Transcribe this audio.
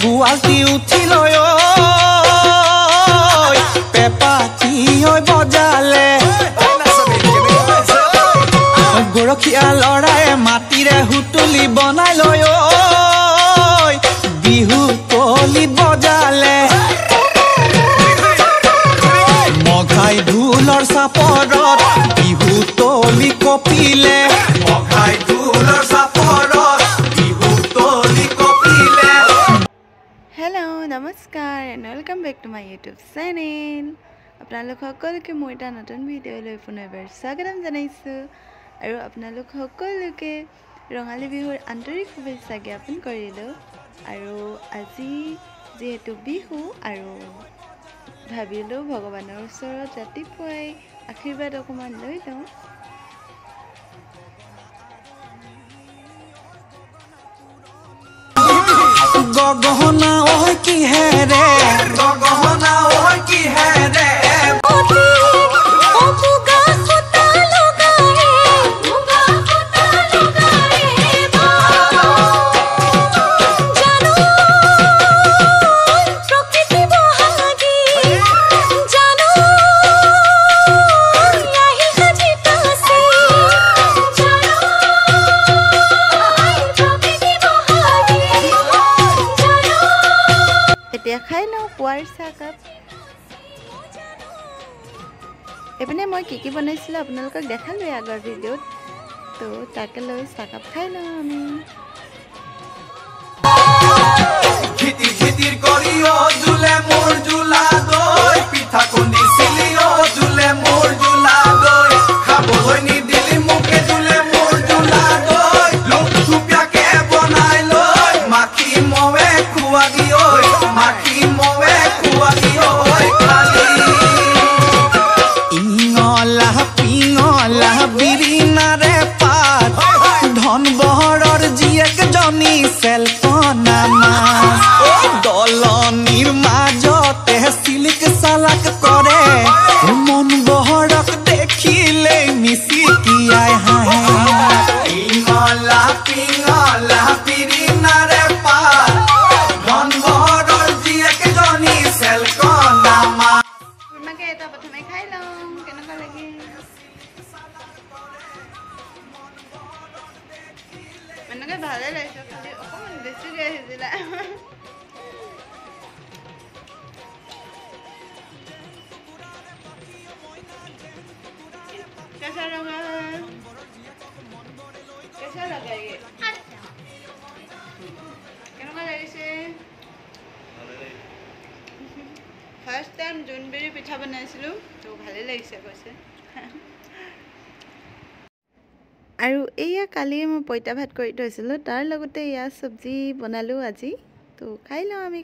বুয়ালটি উঠিল পেপাটি বজালে গৰখীয়া লৰাই মাটিৰে হুতুলি বনাই লয় বিহু তলি বজালে মঘাই ঢোলৰ চাপৰত বিহু তলি কপিলে মঘাই ঢোলৰ চাপৰত বিহু তলি কপিলে। हेलो नमस्कार and welcome back to my YouTube channel. আপোনালোক সকলোকে মই এটা নতুন ভিডিঅ'লৈ পুনৰবাৰ স্বাগতম জনাইছোঁ আৰু আপোনালোক সকলোকে ৰঙালী বিহুৰ আন্তৰিক শুভেচ্ছা জ্ঞাপন কৰিলোঁ। আৰু আজি যিহেতু বিহু আৰু ভাবিলোঁ ভগৱানৰ ওচৰত ৰাতিপুৱাই আশীৰ্বাদ অকণমান লৈ লওঁ। গগহনা ঐ কি হেৰে গগহনা ঐ কি হেৰে এতিয়া খাই লওঁ পুৱাৰ চাহকাপ। এইপিনে মই কি বনাইছিলোঁ আপোনালোকক দেখালোৱে আগৰ ভিডিঅ'ত, তো তাকে লৈ চাহকাপ খাই লওঁ আমি। দলনিৰ মাজতে চিলিক চালাক কৰে মন বহৰক দেখিলে মিচিকিয়াই হাঁহে পিঙলা পিঙলা পিৰিনাৰে পাত ধন বহৰৰ জীয়েকজনী চেলকনা মা। তোমাকে এটা প্ৰথমে খাই লওঁ কেনেকুৱা লাগে। এনেকৈ ভালে লাগিছে, খালি অকণমান বেছিকৈ আহিছিলে। कैसा लगा ये কেনেকুৱা লাগিছে? ফাৰ্ষ্ট টাইম জোনবিৰি পিঠা বনাইছিলোঁ, তো ভালেই লাগিছে কৈছে। আৰু এয়া কালি মই পইতা ভাত কৰি থৈছিলোঁ, তাৰ লগতে এয়া চব্জি বনালোঁ আজি, তো খাই লওঁ আমি।